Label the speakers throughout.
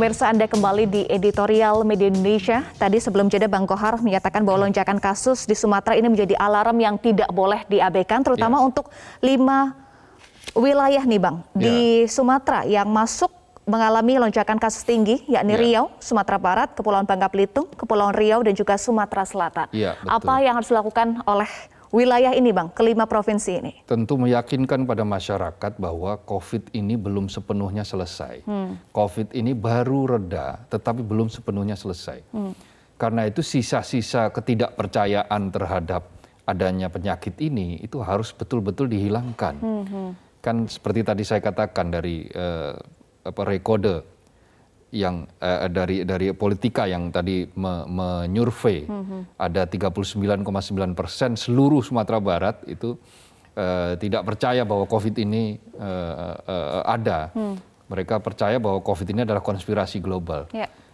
Speaker 1: Pemirsa, Anda kembali di editorial Media Indonesia. Tadi sebelum jeda Bang Kohar menyatakan bahwa lonjakan kasus di Sumatera ini menjadi alarm yang tidak boleh diabaikan, terutama untuk 5 wilayah nih Bang, di Sumatera yang masuk mengalami lonjakan kasus tinggi, yakni Riau, Sumatera Barat, Kepulauan Bangka Belitung, Kepulauan Riau, dan juga Sumatera Selatan. Apa yang harus dilakukan oleh wilayah ini Bang, kelima provinsi ini? Tentu meyakinkan pada masyarakat bahwa COVID ini belum sepenuhnya selesai. COVID ini baru reda, tetapi belum sepenuhnya selesai. Karena itu sisa-sisa ketidakpercayaan terhadap adanya penyakit ini, itu harus betul-betul dihilangkan. Kan seperti tadi saya katakan dari rekode yang dari Politika yang tadi menyurvei ada 39,9% seluruh Sumatera Barat itu tidak percaya bahwa COVID ini ada. Mereka percaya bahwa COVID ini adalah konspirasi global.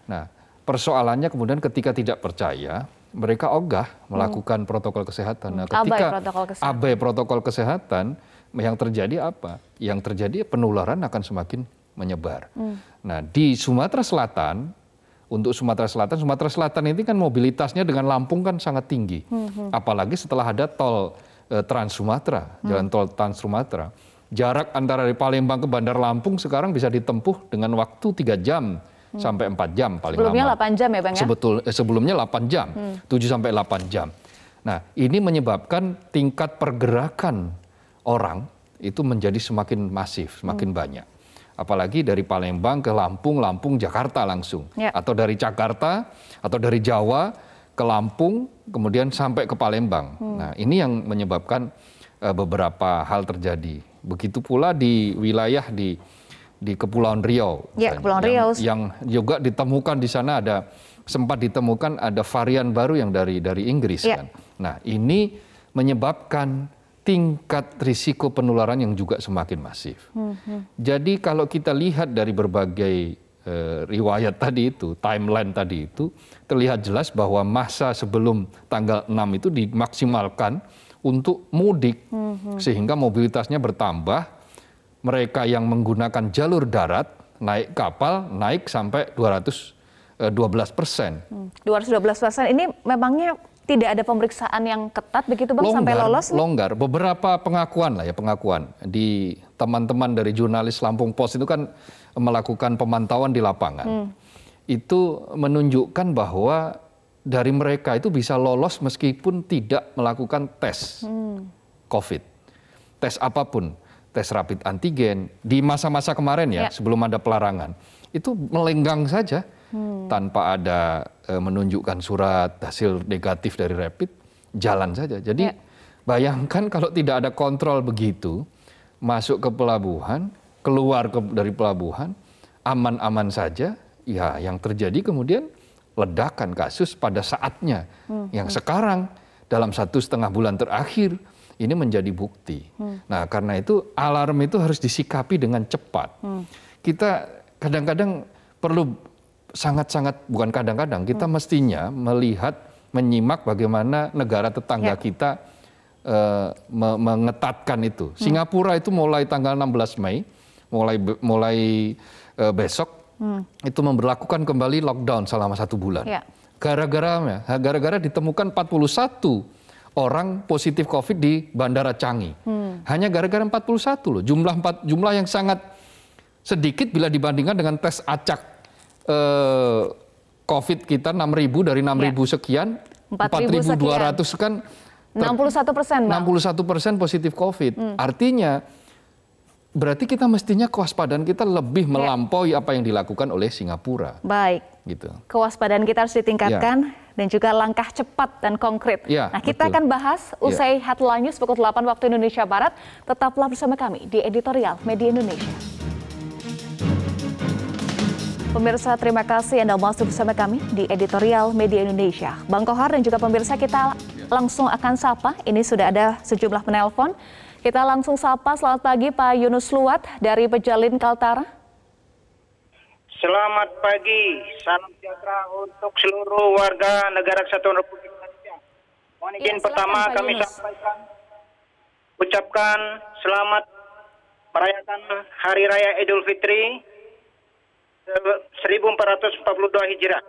Speaker 1: Nah, persoalannya kemudian ketika tidak percaya, mereka ogah melakukan protokol kesehatan. Nah, ketika abai protokol kesehatan, yang terjadi apa? Yang terjadi penularan akan semakin menyebar. Nah, di Sumatera Selatan, untuk Sumatera Selatan ini kan mobilitasnya dengan Lampung kan sangat tinggi. Apalagi setelah ada tol Trans Sumatera, jalan tol Trans Sumatera. Jarak antara dari Palembang ke Bandar Lampung sekarang bisa ditempuh dengan waktu 3 jam sampai 4 jam paling lama. Sebelumnya 8 jam ya Bang ya? Sebelumnya 8 jam, 7 sampai 8 jam. Nah, ini menyebabkan tingkat pergerakan orang itu menjadi semakin masif, semakin banyak. Apalagi dari Palembang ke Lampung, Jakarta langsung. Atau dari Jakarta, atau dari Jawa ke Lampung, kemudian sampai ke Palembang. Nah, ini yang menyebabkan beberapa hal terjadi. Begitu pula di wilayah di Kepulauan Riau. Kepulauan Riau. Yang juga ditemukan di sana sempat ditemukan ada varian baru yang dari Inggris. Kan. Nah, ini menyebabkan tingkat risiko penularan yang juga semakin masif. Jadi kalau kita lihat dari berbagai riwayat tadi itu, timeline tadi itu, terlihat jelas bahwa masa sebelum tanggal 6 itu dimaksimalkan untuk mudik, sehingga mobilitasnya bertambah. Mereka yang menggunakan jalur darat, naik kapal, naik sampai 212%. 212%, ini memangnya tidak ada pemeriksaan yang ketat begitu Bang sampai lolos? Longgar, beberapa pengakuan di teman-teman dari jurnalis Lampung Post itu kan melakukan pemantauan di lapangan. Itu menunjukkan bahwa dari mereka itu bisa lolos meskipun tidak melakukan tes COVID. Tes apapun, tes rapid antigen di masa-masa kemarin sebelum ada pelarangan. Itu melenggang saja. Tanpa ada menunjukkan surat hasil negatif dari rapid, jalan saja. Jadi bayangkan kalau tidak ada kontrol begitu, masuk ke pelabuhan, keluar dari pelabuhan, aman-aman saja, ya yang terjadi kemudian ledakan kasus pada saatnya. Yang sekarang dalam 1,5 bulan terakhir ini menjadi bukti. Nah, karena itu alarm itu harus disikapi dengan cepat. Kita kadang-kadang perlu bukan kadang-kadang, kita mestinya melihat, menyimak bagaimana negara tetangga kita mengetatkan itu. Singapura itu mulai tanggal 16 Mei, mulai besok, itu memberlakukan kembali lockdown selama 1 bulan. Gara-gara ditemukan 41 orang positif COVID di Bandara Changi. Hanya gara-gara 41 loh, jumlah yang sangat sedikit bila dibandingkan dengan tes acak COVID kita 6.000 dari 6.000 sekian, 4.200 kan 61%, 61% positif COVID. Artinya berarti kita mestinya kewaspadaan kita lebih melampaui apa yang dilakukan oleh Singapura. Baik. Gitu. Kewaspadaan kita harus ditingkatkan dan juga langkah cepat dan konkret. Nah, kita akan bahas usai Headline News pukul 8 waktu Indonesia Barat. Tetaplah bersama kami di editorial Media Indonesia. Pemirsa, terima kasih Anda masuk bersama kami di editorial Media Indonesia. Bang Kohar dan juga pemirsa, kita langsung akan sapa. Ini sudah ada sejumlah penelpon. Kita langsung sapa. Selamat pagi Pak Yunus Luat dari Pejalin, Kaltara.
Speaker 2: Selamat pagi. Salam sejahtera untuk seluruh warga negara Kesatuan Republik Indonesia. Mohon izin pertama kami sampaikan, ucapkan selamat merayakan Hari Raya Idul Fitri 1442 Hijrah.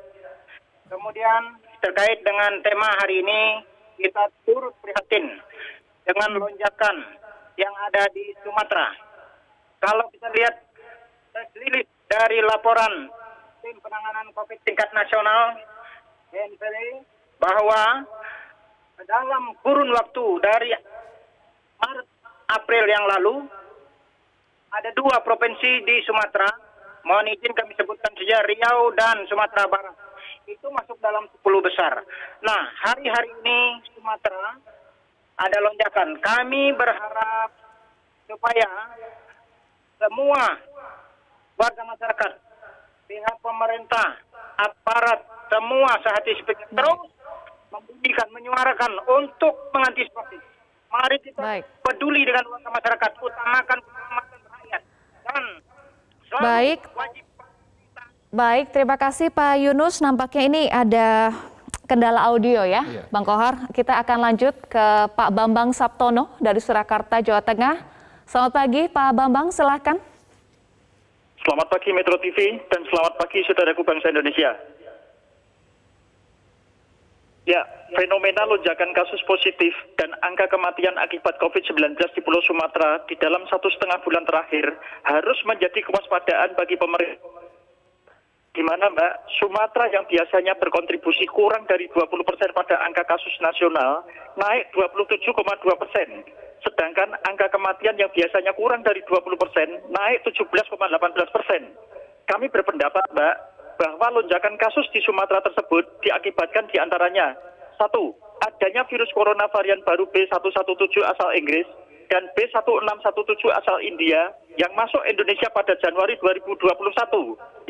Speaker 2: Kemudian terkait dengan tema hari ini, kita turut prihatin dengan lonjakan yang ada di Sumatera. Kalau kita lihat rilis dari laporan tim penanganan COVID tingkat nasional BNPB bahwa dalam kurun waktu dari Maret April yang lalu ada 2 provinsi di Sumatera, mohon izin kami sebutkan saja, Riau dan Sumatera Barat, itu masuk dalam 10 besar. Nah, hari-hari ini Sumatera ada lonjakan. Kami berharap supaya semua warga masyarakat, pihak pemerintah, aparat, semua sehati sepikir terus membunyikan, menyuarakan untuk mengantisipasi. Mari kita peduli dengan warga masyarakat, utamakan keselamatan rakyat dan
Speaker 1: Baik.
Speaker 2: wajib.
Speaker 1: Baik, terima kasih Pak Yunus. Nampaknya ini ada kendala audio ya, Bang Kohar. Kita akan lanjut ke Pak Bambang Saptono dari Surakarta, Jawa Tengah. Selamat pagi Pak Bambang, silahkan.
Speaker 3: Selamat pagi Metro TV dan selamat pagi saudaraku bangsa Indonesia. Ya, fenomena lonjakan kasus positif dan angka kematian akibat COVID-19 di Pulau Sumatera di dalam 1,5 bulan terakhir harus menjadi kewaspadaan bagi pemerintah. Di mana Mbak, Sumatera yang biasanya berkontribusi kurang dari 20% pada angka kasus nasional, naik 27,2%. Sedangkan angka kematian yang biasanya kurang dari 20%, naik 17,18%. Kami berpendapat Mbak, bahwa lonjakan kasus di Sumatera tersebut diakibatkan diantaranya, 1. Adanya virus corona varian baru B117 asal Inggris dan B1617 asal India yang masuk Indonesia pada Januari 2021.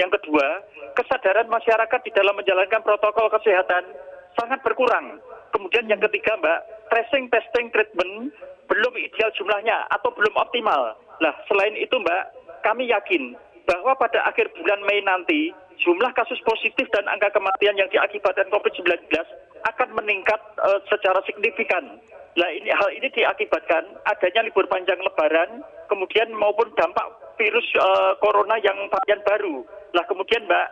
Speaker 3: Yang kedua, kesadaran masyarakat di dalam menjalankan protokol kesehatan sangat berkurang. Kemudian yang ketiga Mbak, tracing, testing, treatment belum ideal jumlahnya atau belum optimal. Nah, selain itu Mbak, kami yakin bahwa pada akhir bulan Mei nanti, jumlah kasus positif dan angka kematian yang diakibatkan COVID-19 akan meningkat secara signifikan. Nah, hal ini diakibatkan adanya libur panjang Lebaran, kemudian maupun dampak virus corona yang varian baru. Nah, kemudian Mbak,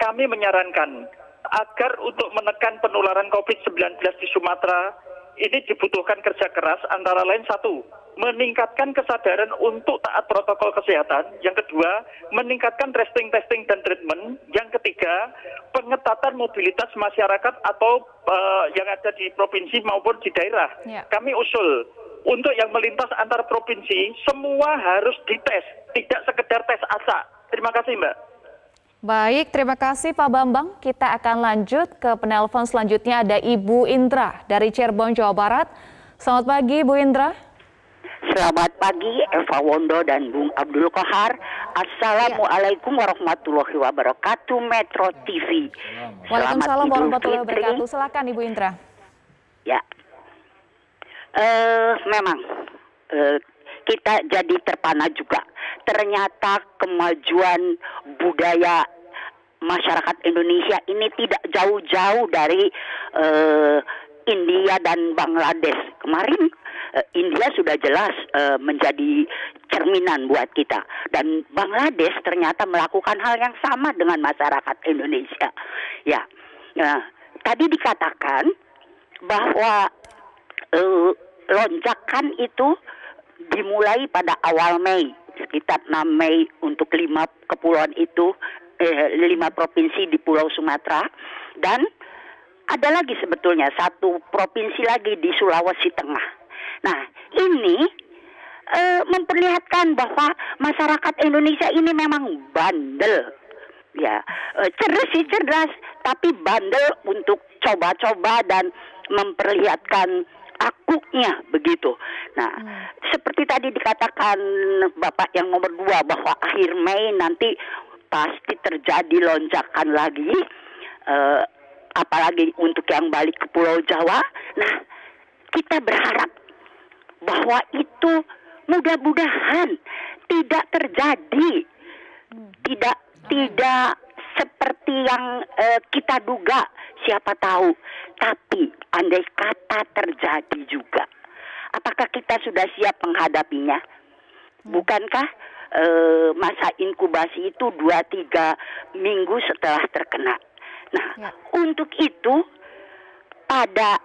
Speaker 3: kami menyarankan agar untuk menekan penularan COVID-19 di Sumatera, ini dibutuhkan kerja keras antara lain 1, meningkatkan kesadaran untuk taat protokol kesehatan. Yang kedua, meningkatkan testing, dan treatment. Yang ketiga, pengetatan mobilitas masyarakat atau yang ada di provinsi maupun di daerah. Kami usul untuk yang melintas antar provinsi, semua harus dites, tidak sekedar tes acak. Terima kasih Mbak.
Speaker 1: Baik, terima kasih Pak Bambang. Kita akan lanjut ke penelpon selanjutnya, ada Ibu Indra dari Cirebon, Jawa Barat. Selamat pagi Bu Indra.
Speaker 4: Selamat pagi Eva Wondo dan Bung Abdul Kohar. Assalamualaikum warahmatullahi wabarakatuh, Metro TV.
Speaker 1: Waalaikumsalam warahmatullahi wabarakatuh. Silakan Ibu Indra.
Speaker 4: Ya, memang kita jadi terpana juga. Ternyata kemajuan budaya masyarakat Indonesia ini tidak jauh-jauh dari India dan Bangladesh. Kemarin India sudah jelas menjadi cerminan buat kita, dan Bangladesh ternyata melakukan hal yang sama dengan masyarakat Indonesia. Ya, nah, tadi dikatakan bahwa lonjakan itu dimulai pada awal Mei, sekitar 6 Mei untuk 5 kepulauan itu, 5 provinsi di Pulau Sumatera, dan ada lagi sebetulnya 1 provinsi lagi di Sulawesi Tengah. Nah, ini memperlihatkan bahwa masyarakat Indonesia ini memang bandel, ya, cerdas, tapi bandel untuk coba-coba dan memperlihatkan akuknya begitu. Nah, seperti tadi dikatakan Bapak yang nomor 2 bahwa akhir Mei nanti pasti terjadi lonjakan lagi, apalagi untuk yang balik ke Pulau Jawa. Nah, kita berharap bahwa itu mudah-mudahan tidak terjadi, tidak seperti yang kita duga, siapa tahu. Tapi andai kata terjadi juga, apakah kita sudah siap menghadapinya? Bukankah masa inkubasi itu 2-3 minggu setelah terkena. Nah, untuk itu pada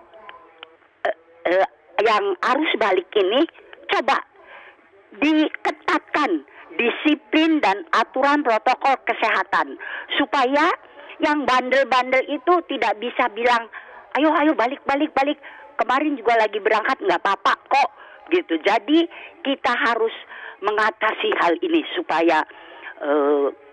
Speaker 4: yang arus balik ini coba diketatkan disiplin dan aturan protokol kesehatan supaya yang bandel-bandel itu tidak bisa bilang ayo balik. Kemarin juga lagi berangkat nggak apa-apa kok gitu. Jadi kita harus mengatasi hal ini supaya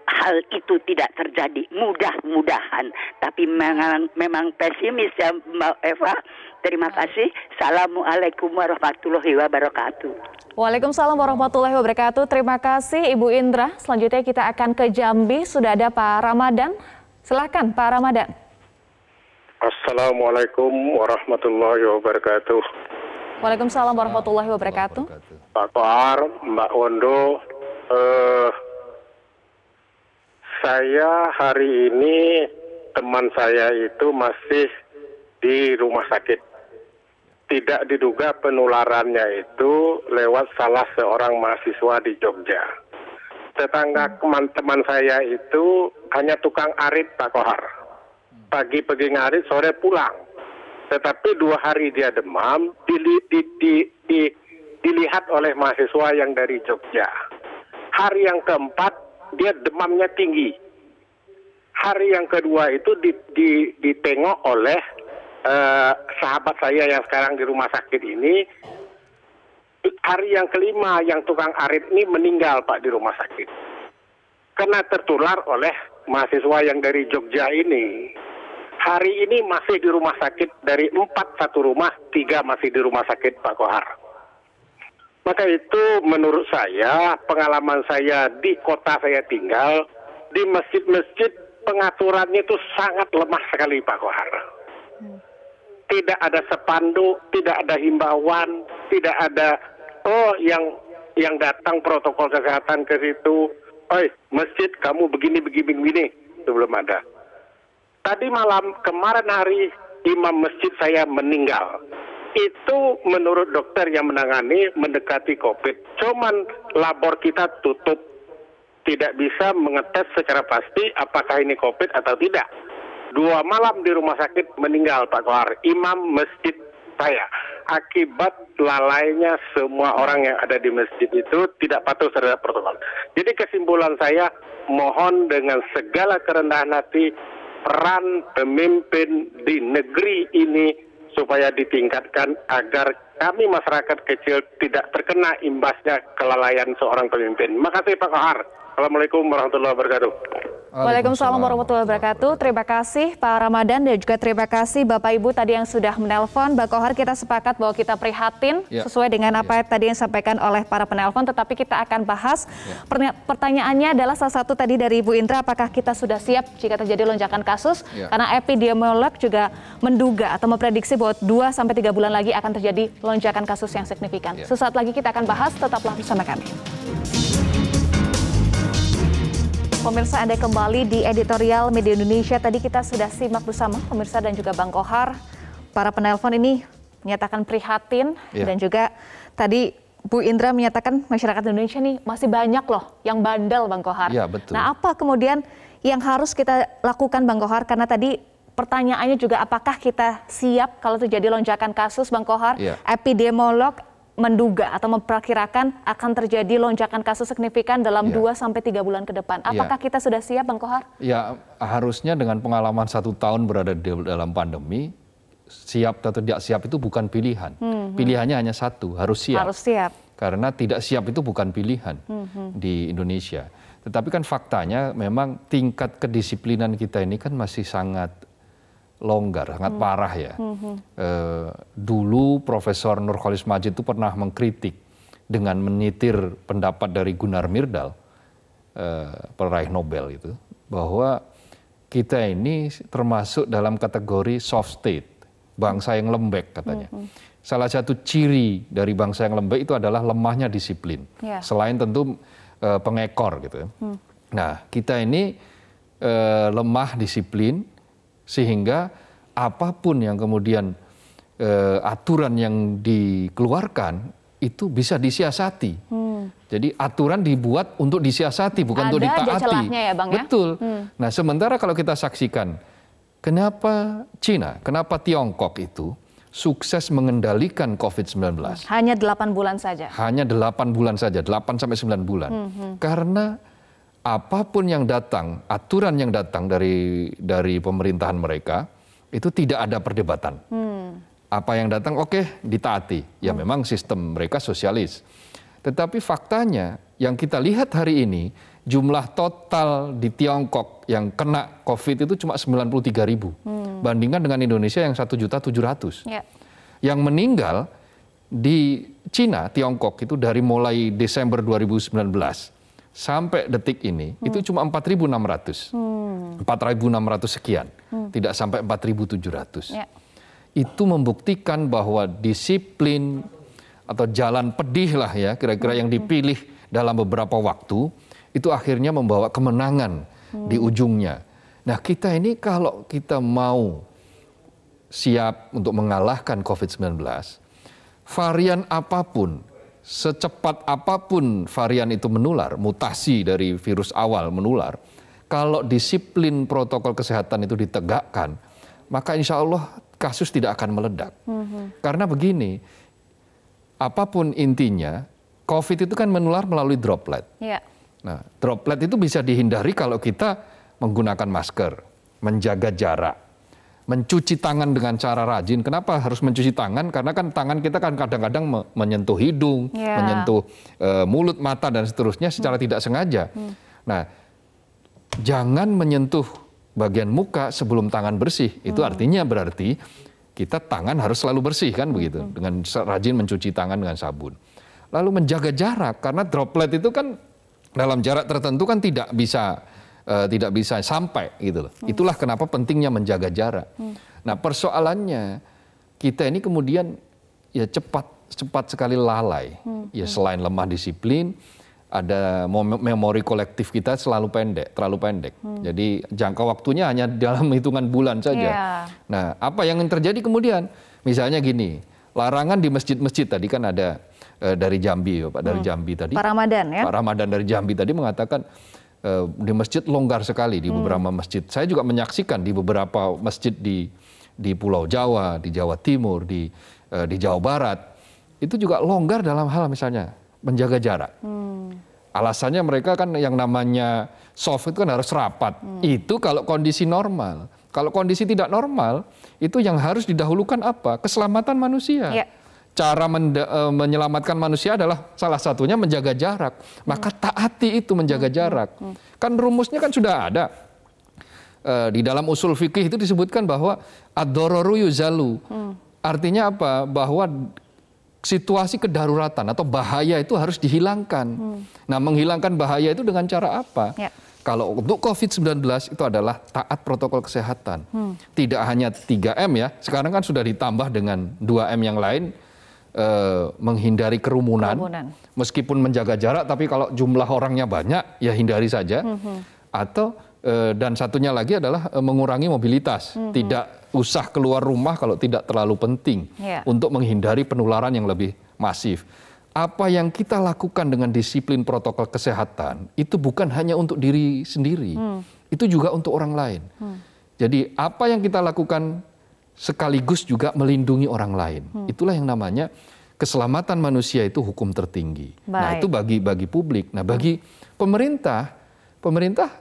Speaker 4: hal itu tidak terjadi. Mudah-mudahan. Tapi memang pesimis ya Mbak Eva. Terima kasih. Assalamualaikum warahmatullahi wabarakatuh.
Speaker 1: Waalaikumsalam warahmatullahi wabarakatuh. Terima kasih Ibu Indra. Selanjutnya kita akan ke Jambi. Sudah ada Pak Ramadan. Silakan Pak Ramadan.
Speaker 5: Assalamualaikum warahmatullahi wabarakatuh.
Speaker 1: Waalaikumsalam warahmatullahi wabarakatuh.
Speaker 5: Pak Kohar, Mbak Wondo, saya hari ini teman saya itu masih di rumah sakit. Tidak diduga penularannya itu lewat salah seorang mahasiswa di Jogja. Tetangga teman saya itu hanya tukang arit, Pak Kohar. Pagi pergi ngarit, sore pulang. Tetapi 2 hari dia demam, dilihat oleh mahasiswa yang dari Jogja. Hari yang keempat, dia demamnya tinggi. Hari yang kedua itu ditengok oleh sahabat saya yang sekarang di rumah sakit ini. Hari yang kelima yang tukang arit ini meninggal Pak di rumah sakit. Karena tertular oleh mahasiswa yang dari Jogja ini. Hari ini masih di rumah sakit dari 4 satu rumah, 3 masih di rumah sakit Pak Kohar. Maka itu menurut saya, pengalaman saya di kota saya tinggal, di masjid-masjid pengaturannya itu sangat lemah sekali Pak Kohar. Tidak ada spanduk, tidak ada himbauan, tidak ada yang datang protokol kesehatan ke situ. Oi, masjid kamu begini, itu belum ada. Tadi malam, kemarin hari, imam masjid saya meninggal. Itu menurut dokter yang menangani mendekati COVID. Cuman labor kita tutup. Tidak bisa mengetes secara pasti apakah ini COVID atau tidak. 2 malam di rumah sakit meninggal Pak Kohar, imam masjid saya. Akibat lalainya semua orang yang ada di masjid itu tidak patuh terhadap protokol. Jadi kesimpulan saya, mohon dengan segala kerendahan hati, peran pemimpin di negeri ini supaya ditingkatkan agar kami masyarakat kecil tidak terkena imbasnya kelalaian seorang pemimpin. Makasih Pak Kohar. Assalamualaikum warahmatullahi wabarakatuh.
Speaker 1: Waalaikumsalam warahmatullahi wabarakatuh. Terima kasih Pak Ramadan dan juga terima kasih Bapak Ibu tadi yang sudah menelpon. Mbak Kohar, kita sepakat bahwa kita prihatin sesuai dengan apa tadi yang disampaikan oleh para penelpon, tetapi kita akan bahas. Pertanyaannya adalah salah satu tadi dari Ibu Indra, apakah kita sudah siap jika terjadi lonjakan kasus? Karena epidemiolog juga menduga atau memprediksi bahwa 2-3 bulan lagi akan terjadi lonjakan kasus yang signifikan. Sesaat lagi kita akan bahas, tetaplah bersama kami. Pemirsa, Anda kembali di editorial Media Indonesia. Tadi kita sudah simak bersama pemirsa dan juga Bang Kohar. Para penelpon ini menyatakan prihatin dan juga tadi Bu Indra menyatakan masyarakat Indonesia nih masih banyak loh yang bandel Bang Kohar.
Speaker 6: Ya, betul.
Speaker 1: Nah, apa kemudian yang harus kita lakukan Bang Kohar? Karena tadi pertanyaannya juga apakah kita siap kalau terjadi lonjakan kasus Bang Kohar? Epidemiolog menduga atau memperkirakan akan terjadi lonjakan kasus signifikan dalam 2-3 bulan ke depan. Apakah kita sudah siap Bang Kohar?
Speaker 6: Ya, harusnya dengan pengalaman 1 tahun berada dalam pandemi, siap atau tidak siap itu bukan pilihan. Pilihannya hanya satu, harus siap.
Speaker 1: Harus siap.
Speaker 6: Karena tidak siap itu bukan pilihan di Indonesia. Tetapi kan faktanya memang tingkat kedisiplinan kita ini kan masih sangat longgar, sangat parah ya. Dulu Profesor Nurcholish Madjid itu pernah mengkritik dengan menyitir pendapat dari Gunnar Myrdal, peraih Nobel itu, bahwa kita ini termasuk dalam kategori soft state, bangsa yang lembek katanya. Salah satu ciri dari bangsa yang lembek itu adalah lemahnya disiplin, selain tentu pengekor gitu. Nah, kita ini lemah disiplin, sehingga apapun yang kemudian aturan yang dikeluarkan itu bisa disiasati. Jadi aturan dibuat untuk disiasati, bukan untuk ditaati.
Speaker 1: Ada celahnya ya Bang ya?
Speaker 6: Betul. Nah sementara kalau kita saksikan, kenapa Cina, kenapa Tiongkok itu sukses mengendalikan COVID-19?
Speaker 1: Hanya 8 bulan saja?
Speaker 6: Hanya 8 bulan saja, 8-9 bulan. Karena apapun yang datang, aturan yang datang dari pemerintahan mereka, itu tidak ada perdebatan. Apa yang datang, oke, ditaati. Ya memang sistem mereka sosialis. Tetapi faktanya yang kita lihat hari ini, jumlah total di Tiongkok yang kena COVID itu cuma 93.000. Bandingkan dengan Indonesia yang 1.700.000.
Speaker 1: Ya.
Speaker 6: Yang meninggal di Cina, Tiongkok itu dari mulai Desember 2019 sampai detik ini itu cuma 4.600. 4.600 sekian. Tidak sampai 4.700.
Speaker 1: Ya.
Speaker 6: Itu membuktikan bahwa disiplin atau jalan pedih lah ya kira-kira yang dipilih dalam beberapa waktu itu akhirnya membawa kemenangan di ujungnya. Nah kita ini kalau kita mau siap untuk mengalahkan COVID-19, varian apapun, secepat apapun varian itu menular, mutasi dari virus awal menular, kalau disiplin protokol kesehatan itu ditegakkan, maka insya Allah kasus tidak akan meledak. Karena begini, apapun intinya, COVID itu kan menular melalui droplet.
Speaker 1: Ya.
Speaker 6: Nah, droplet itu bisa dihindari kalau kita menggunakan masker, menjaga jarak, mencuci tangan dengan cara rajin. Kenapa harus mencuci tangan? Karena kan tangan kita kan kadang-kadang menyentuh hidung, menyentuh mulut, mata, dan seterusnya secara tidak sengaja. Nah, jangan menyentuh bagian muka sebelum tangan bersih. Itu artinya berarti kita tangan harus selalu bersih kan begitu. Dengan rajin mencuci tangan dengan sabun. Lalu menjaga jarak karena droplet itu kan dalam jarak tertentu kan tidak bisa sampai gitu loh. Itulah kenapa pentingnya menjaga jarak. Nah, persoalannya kita ini kemudian ya cepat sekali lalai. Ya selain lemah disiplin, ada memori kolektif kita terlalu pendek. Jadi jangka waktunya hanya dalam hitungan bulan saja. Nah, apa yang terjadi kemudian? Misalnya gini, larangan di masjid-masjid tadi kan ada dari Jambi, Pak, dari Jambi tadi.
Speaker 1: Pak Ramadan ya?
Speaker 6: Pak Ramadan dari Jambi tadi mengatakan di masjid longgar sekali di beberapa masjid. Saya juga menyaksikan di beberapa masjid di Pulau Jawa, di Jawa Timur, di Jawa Barat. Itu juga longgar dalam hal misalnya menjaga jarak. Alasannya mereka kan yang namanya soft itu kan harus rapat. Itu kalau kondisi normal. Kalau kondisi tidak normal, itu yang harus didahulukan apa? Keselamatan manusia. Ya. Cara menyelamatkan manusia adalah salah satunya menjaga jarak. Maka taati itu menjaga jarak. Kan rumusnya kan sudah ada. Di dalam usul fikih itu disebutkan bahwa ad-dororu yuzalu. Artinya apa? Bahwa situasi kedaruratan atau bahaya itu harus dihilangkan. Nah, menghilangkan bahaya itu dengan cara apa? Ya. Kalau untuk COVID-19 itu adalah taat protokol kesehatan. Tidak hanya 3M ya, sekarang kan sudah ditambah dengan 2M yang lain, menghindari kerumunan. Meskipun menjaga jarak, tapi kalau jumlah orangnya banyak, ya hindari saja. Atau dan satunya lagi adalah mengurangi mobilitas. Tidak usah keluar rumah kalau tidak terlalu penting untuk menghindari penularan yang lebih masif. Apa yang kita lakukan dengan disiplin protokol kesehatan itu bukan hanya untuk diri sendiri, itu juga untuk orang lain. Jadi apa yang kita lakukan sekaligus juga melindungi orang lain. Itulah yang namanya keselamatan manusia itu hukum tertinggi. Nah itu bagi publik. Nah bagi pemerintah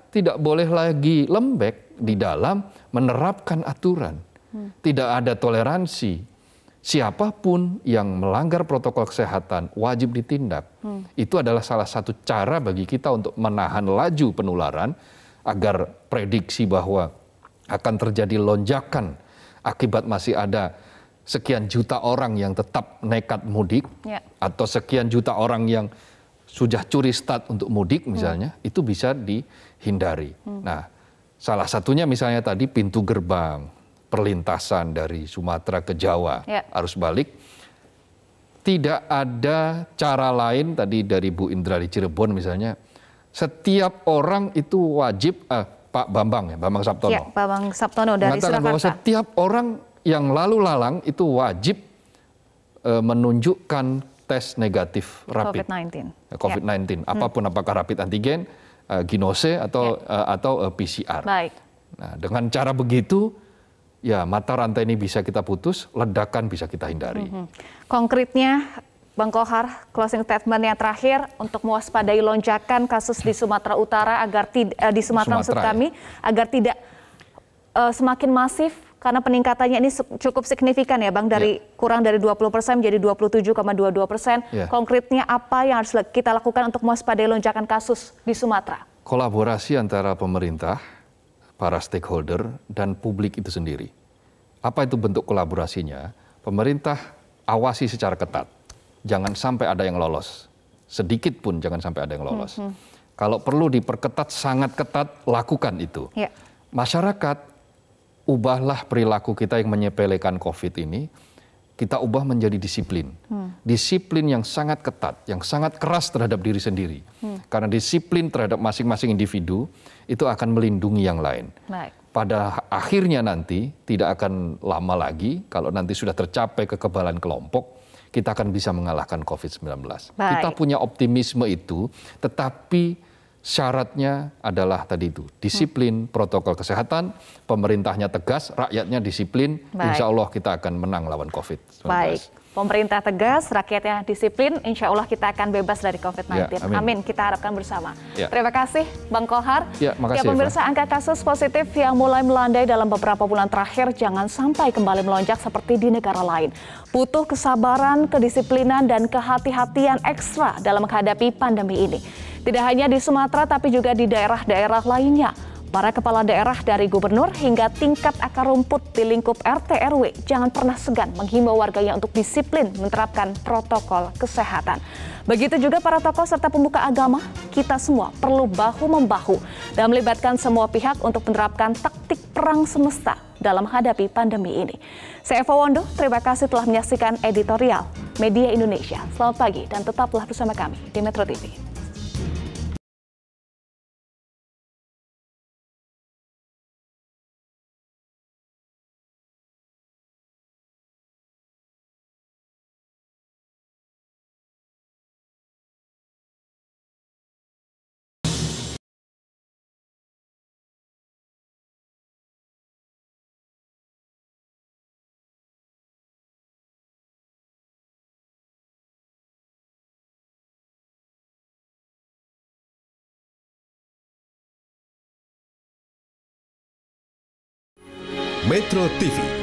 Speaker 6: tidak boleh lagi lembek di dalam menerapkan aturan. Tidak ada toleransi. Siapapun yang melanggar protokol kesehatan wajib ditindak. Itu adalah salah satu cara bagi kita untuk menahan laju penularan agar prediksi bahwa akan terjadi lonjakan akibat masih ada sekian juta orang yang tetap nekat mudik atau sekian juta orang yang sudah curi start untuk mudik misalnya, itu bisa dihindari. Nah, salah satunya misalnya tadi pintu gerbang perlintasan dari Sumatera ke Jawa arus balik. Tidak ada cara lain tadi dari Bu Indra di Cirebon misalnya. Setiap orang itu wajib, Pak Bambang ya, Bambang Saptono. Ya,
Speaker 1: Bambang Saptono dari Surakarta.
Speaker 6: Bahwa setiap orang yang lalu lalang itu wajib menunjukkan tes negatif rapid
Speaker 1: COVID-19.
Speaker 6: apapun apakah rapid antigen, ginose atau PCR.
Speaker 1: Baik.
Speaker 6: Nah, dengan cara begitu ya mata rantai ini bisa kita putus, ledakan bisa kita hindari.
Speaker 1: Konkretnya Bang Kohar, closing statement yang terakhir untuk mewaspadai lonjakan kasus di Sumatera Utara agar di Sumatera maksud kami agar tidak semakin masif karena peningkatannya ini cukup signifikan ya Bang, dari kurang dari 20% menjadi 27,22%. Konkretnya apa yang harus kita lakukan untuk mewaspadai lonjakan kasus di Sumatera?
Speaker 6: Kolaborasi antara pemerintah, para stakeholder, dan publik itu sendiri. Apa itu bentuk kolaborasinya? Pemerintah awasi secara ketat. Jangan sampai ada yang lolos. Sedikit pun jangan sampai ada yang lolos. Kalau perlu diperketat, sangat ketat, lakukan itu. Masyarakat, ubahlah perilaku kita yang menyepelekan COVID ini, kita ubah menjadi disiplin. Disiplin yang sangat ketat, yang sangat keras terhadap diri sendiri. Karena disiplin terhadap masing-masing individu, itu akan melindungi yang lain. Pada akhirnya nanti, tidak akan lama lagi, kalau nanti sudah tercapai kekebalan kelompok, kita akan bisa mengalahkan COVID-19. Kita punya optimisme itu, tetapi syaratnya adalah tadi itu, disiplin protokol kesehatan, pemerintahnya tegas, rakyatnya disiplin, insya Allah kita akan menang lawan COVID-19.
Speaker 1: Baik, pemerintah tegas, rakyatnya disiplin, insya Allah kita akan bebas dari COVID-19. Amin, kita harapkan bersama. Terima kasih Bang Kohar.
Speaker 6: Makasih,
Speaker 1: pemirsa, angka kasus positif yang mulai melandai dalam beberapa bulan terakhir jangan sampai kembali melonjak seperti di negara lain. Butuh kesabaran, kedisiplinan, dan kehati-hatian ekstra dalam menghadapi pandemi ini. Tidak hanya di Sumatera, tapi juga di daerah-daerah lainnya. Para kepala daerah dari gubernur hingga tingkat akar rumput di lingkup RT RW jangan pernah segan menghimbau warganya untuk disiplin menerapkan protokol kesehatan. Begitu juga para tokoh serta pemuka agama, kita semua perlu bahu-membahu dan melibatkan semua pihak untuk menerapkan taktik perang semesta dalam menghadapi pandemi ini. Saya Eva Wondo, terima kasih telah menyaksikan editorial Media Indonesia. Selamat pagi dan tetaplah bersama kami di Metro TV.
Speaker 7: Metro TV